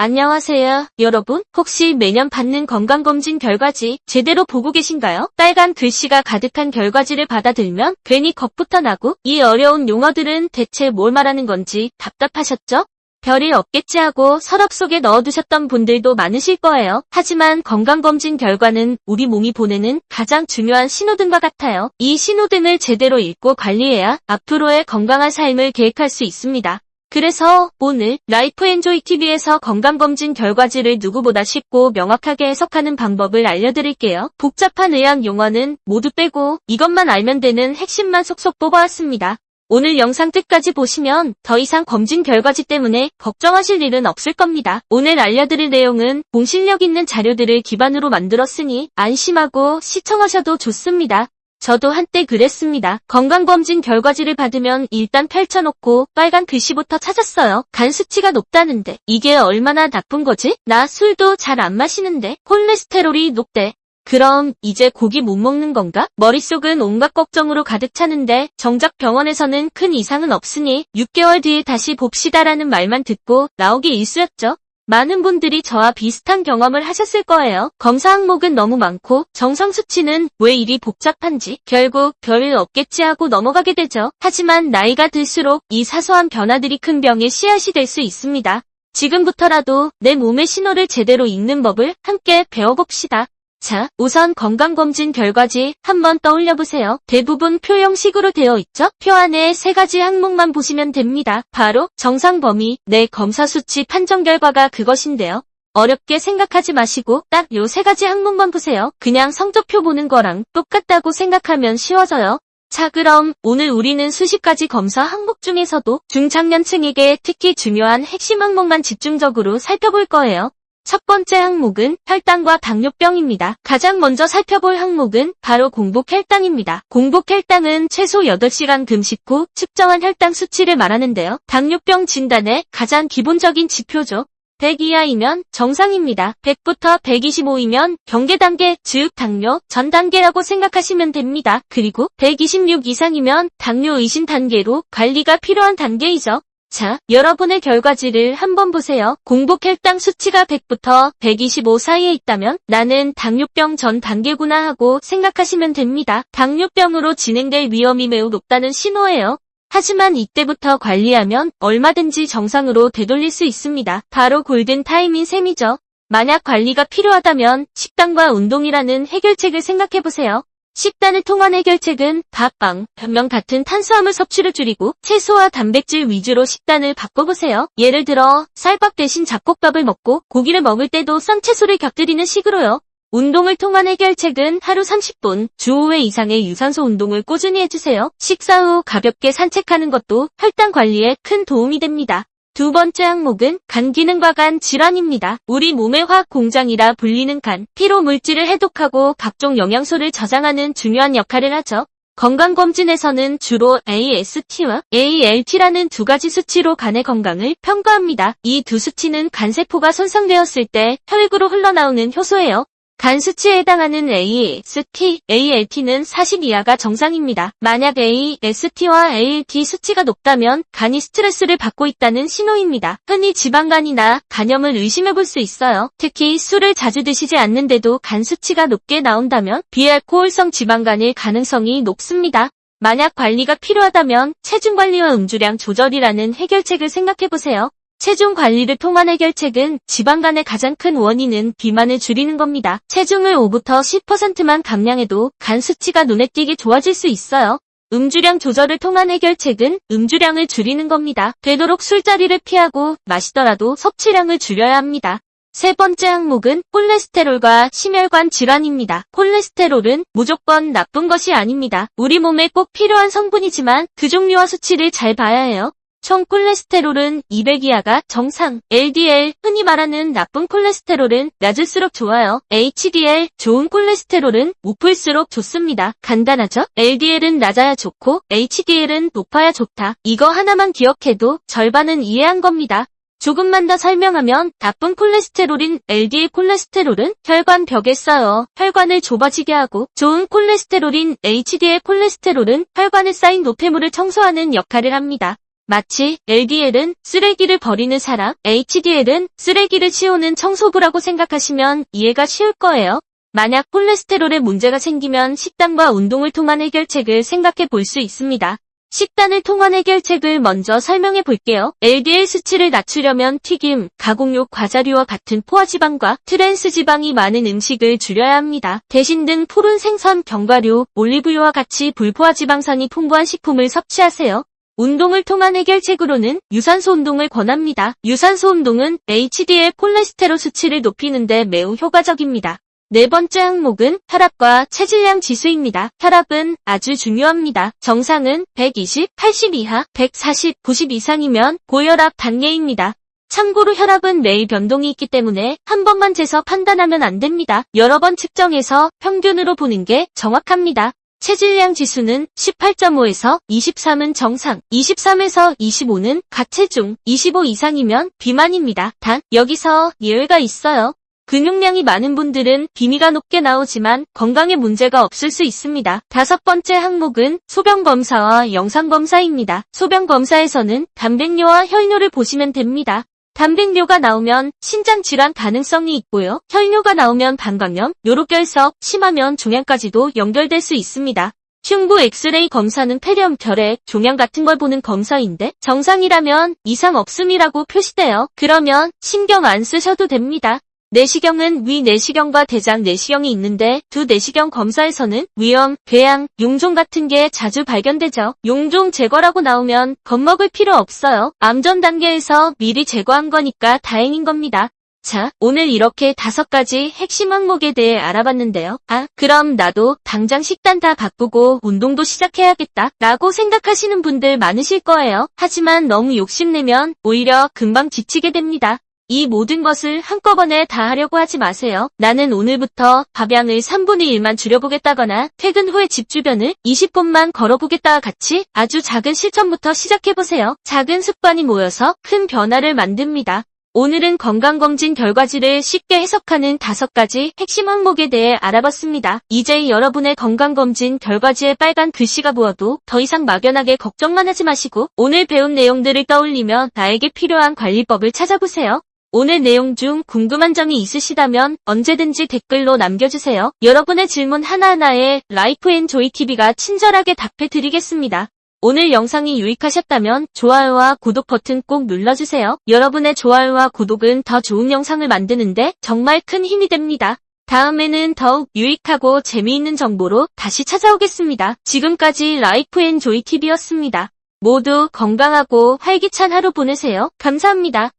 안녕하세요, 여러분. 혹시 매년 받는 건강검진 결과지 제대로 보고 계신가요? 빨간 글씨가 가득한 결과지를 받아들면 괜히 겁부터 나고 이 어려운 용어들은 대체 뭘 말하는 건지 답답하셨죠? 별일 없겠지 하고 서랍 속에 넣어두셨던 분들도 많으실 거예요. 하지만 건강검진 결과는 우리 몸이 보내는 가장 중요한 신호등과 같아요. 이 신호등을 제대로 읽고 관리해야 앞으로의 건강한 삶을 계획할 수 있습니다. 그래서 오늘 라이프 엔조이 TV에서 건강검진 결과지를 누구보다 쉽고 명확하게 해석하는 방법을 알려드릴게요. 복잡한 의학 용어는 모두 빼고 이것만 알면 되는 핵심만 속속 뽑아왔습니다. 오늘 영상 끝까지 보시면 더 이상 검진 결과지 때문에 걱정하실 일은 없을 겁니다. 오늘 알려드릴 내용은 공신력 있는 자료들을 기반으로 만들었으니 안심하고 시청하셔도 좋습니다. 저도 한때 그랬습니다. 건강검진 결과지를 받으면 일단 펼쳐놓고 빨간 글씨부터 찾았어요. 간 수치가 높다는데 이게 얼마나 나쁜 거지? 나 술도 잘 안 마시는데 콜레스테롤이 높대. 그럼 이제 고기 못 먹는 건가? 머릿속은 온갖 걱정으로 가득 차는데 정작 병원에서는 큰 이상은 없으니 6개월 뒤에 다시 봅시다라는 말만 듣고 나오기 일쑤였죠. 많은 분들이 저와 비슷한 경험을 하셨을 거예요. 검사 항목은 너무 많고 정상 수치는 왜 이리 복잡한지 결국 별일 없겠지 하고 넘어가게 되죠. 하지만 나이가 들수록 이 사소한 변화들이 큰 병의 씨앗이 될 수 있습니다. 지금부터라도 내 몸의 신호를 제대로 읽는 법을 함께 배워봅시다. 자, 우선 건강검진 결과지 한번 떠올려보세요. 대부분 표 형식으로 되어 있죠? 표 안에 세 가지 항목만 보시면 됩니다. 바로 정상 범위, 내 검사 수치 판정 결과가 그것인데요. 어렵게 생각하지 마시고 딱 요 세 가지 항목만 보세요. 그냥 성적표 보는 거랑 똑같다고 생각하면 쉬워져요. 자, 그럼 오늘 우리는 수십 가지 검사 항목 중에서도 중장년층에게 특히 중요한 핵심 항목만 집중적으로 살펴볼 거예요. 첫 번째 항목은 혈당과 당뇨병입니다. 가장 먼저 살펴볼 항목은 바로 공복 혈당입니다. 공복 혈당은 최소 8시간 금식 후 측정한 혈당 수치를 말하는데요. 당뇨병 진단의 가장 기본적인 지표죠. 100 이하이면 정상입니다. 100부터 125이면 경계 단계, 즉 당뇨 전 단계라고 생각하시면 됩니다. 그리고 126 이상이면 당뇨 의심 단계로 관리가 필요한 단계이죠. 자, 여러분의 결과지를 한번 보세요. 공복 혈당 수치가 100부터 125 사이에 있다면 나는 당뇨병 전 단계구나 하고 생각하시면 됩니다. 당뇨병으로 진행될 위험이 매우 높다는 신호예요. 하지만 이때부터 관리하면 얼마든지 정상으로 되돌릴 수 있습니다. 바로 골든타임인 셈이죠. 만약 관리가 필요하다면 식단과 운동이라는 해결책을 생각해보세요. 식단을 통한 해결책은 밥, 빵, 변명 같은 탄수화물 섭취를 줄이고 채소와 단백질 위주로 식단을 바꿔보세요. 예를 들어 쌀밥 대신 잡곡밥을 먹고 고기를 먹을 때도 썬채소를 곁들이는 식으로요. 운동을 통한 해결책은 하루 30분, 주 5회 이상의 유산소 운동을 꾸준히 해주세요. 식사 후 가볍게 산책하는 것도 혈당 관리에 큰 도움이 됩니다. 두 번째 항목은 간 기능과 간 질환입니다. 우리 몸의 화학 공장이라 불리는 간, 피로 물질을 해독하고 각종 영양소를 저장하는 중요한 역할을 하죠. 건강검진에서는 주로 AST와 ALT라는 두 가지 수치로 간의 건강을 평가합니다. 이 두 수치는 간세포가 손상되었을 때 혈액으로 흘러나오는 효소예요. 간 수치에 해당하는 AST, ALT는 40 이하가 정상입니다. 만약 AST와 ALT 수치가 높다면 간이 스트레스를 받고 있다는 신호입니다. 흔히 지방간이나 간염을 의심해볼 수 있어요. 특히 술을 자주 드시지 않는데도 간 수치가 높게 나온다면 비알코올성 지방간일 가능성이 높습니다. 만약 관리가 필요하다면 체중 관리와 음주량 조절이라는 해결책을 생각해보세요. 체중 관리를 통한 해결책은 지방간의 가장 큰 원인은 비만을 줄이는 겁니다. 체중을 5부터 10%만 감량해도 간 수치가 눈에 띄게 좋아질 수 있어요. 음주량 조절을 통한 해결책은 음주량을 줄이는 겁니다. 되도록 술자리를 피하고 마시더라도 섭취량을 줄여야 합니다. 세 번째 항목은 콜레스테롤과 심혈관 질환입니다. 콜레스테롤은 무조건 나쁜 것이 아닙니다. 우리 몸에 꼭 필요한 성분이지만 그 종류와 수치를 잘 봐야 해요. 총 콜레스테롤은 200 이하가 정상, LDL, 흔히 말하는 나쁜 콜레스테롤은 낮을수록 좋아요. HDL, 좋은 콜레스테롤은 높을수록 좋습니다. 간단하죠? LDL은 낮아야 좋고 HDL은 높아야 좋다. 이거 하나만 기억해도 절반은 이해한 겁니다. 조금만 더 설명하면 나쁜 콜레스테롤인 LDL 콜레스테롤은 혈관 벽에 쌓여 혈관을 좁아지게 하고 좋은 콜레스테롤인 HDL 콜레스테롤은 혈관에 쌓인 노폐물을 청소하는 역할을 합니다. 마치 LDL은 쓰레기를 버리는 사람, HDL은 쓰레기를 치우는 청소부라고 생각하시면 이해가 쉬울 거예요. 만약 콜레스테롤에 문제가 생기면 식단과 운동을 통한 해결책을 생각해 볼 수 있습니다. 식단을 통한 해결책을 먼저 설명해 볼게요. LDL 수치를 낮추려면 튀김, 가공육 과자류와 같은 포화지방과 트랜스지방이 많은 음식을 줄여야 합니다. 대신 등 푸른 생선, 견과류, 올리브유와 같이 불포화지방산이 풍부한 식품을 섭취하세요. 운동을 통한 해결책으로는 유산소 운동을 권합니다. 유산소 운동은 HDL 콜레스테롤 수치를 높이는 데 매우 효과적입니다. 네 번째 항목은 혈압과 체질량 지수입니다. 혈압은 아주 중요합니다. 정상은 120, 80 이하, 140, 90 이상이면 고혈압 단계입니다. 참고로 혈압은 매일 변동이 있기 때문에 한 번만 재서 판단하면 안 됩니다. 여러 번 측정해서 평균으로 보는 게 정확합니다. 체질량 지수는 18.5에서 23은 정상, 23에서 25는 가체중, 25 이상이면 비만입니다. 단, 여기서 예외가 있어요. 근육량이 많은 분들은 비미가 높게 나오지만 건강에 문제가 없을 수 있습니다. 다섯 번째 항목은 소변검사와 영상검사입니다. 소변검사에서는 단백뇨와 혈뇨를 보시면 됩니다. 단백뇨가 나오면 신장질환 가능성이 있고요. 혈뇨가 나오면 방광염, 요로결석, 심하면 종양까지도 연결될 수 있습니다. 흉부 엑스레이 검사는 폐렴, 결핵, 종양 같은 걸 보는 검사인데 정상이라면 이상 없음이라고 표시돼요. 그러면 신경 안 쓰셔도 됩니다. 내시경은 위 내시경과 대장 내시경이 있는데 두 내시경 검사에서는 위염, 궤양, 용종 같은 게 자주 발견되죠. 용종 제거라고 나오면 겁먹을 필요 없어요. 암전 단계에서 미리 제거한 거니까 다행인 겁니다. 자, 오늘 이렇게 5가지 핵심 항목에 대해 알아봤는데요. 그럼 나도 당장 식단 다 바꾸고 운동도 시작해야겠다 라고 생각하시는 분들 많으실 거예요. 하지만 너무 욕심내면 오히려 금방 지치게 됩니다. 이 모든 것을 한꺼번에 다 하려고 하지 마세요. 나는 오늘부터 밥양을 3분의 1만 줄여보겠다거나 퇴근 후에 집 주변을 20분만 걸어보겠다와 같이 아주 작은 실천부터 시작해보세요. 작은 습관이 모여서 큰 변화를 만듭니다. 오늘은 건강검진 결과지를 쉽게 해석하는 5가지 핵심 항목에 대해 알아봤습니다. 이제 여러분의 건강검진 결과지에 빨간 글씨가 보여도 더 이상 막연하게 걱정만 하지 마시고 오늘 배운 내용들을 떠올리며 나에게 필요한 관리법을 찾아보세요. 오늘 내용 중 궁금한 점이 있으시다면 언제든지 댓글로 남겨주세요. 여러분의 질문 하나하나에 라이프앤조이TV가 친절하게 답해드리겠습니다. 오늘 영상이 유익하셨다면 좋아요와 구독 버튼 꼭 눌러주세요. 여러분의 좋아요와 구독은 더 좋은 영상을 만드는데 정말 큰 힘이 됩니다. 다음에는 더욱 유익하고 재미있는 정보로 다시 찾아오겠습니다. 지금까지 라이프앤조이TV였습니다. 모두 건강하고 활기찬 하루 보내세요. 감사합니다.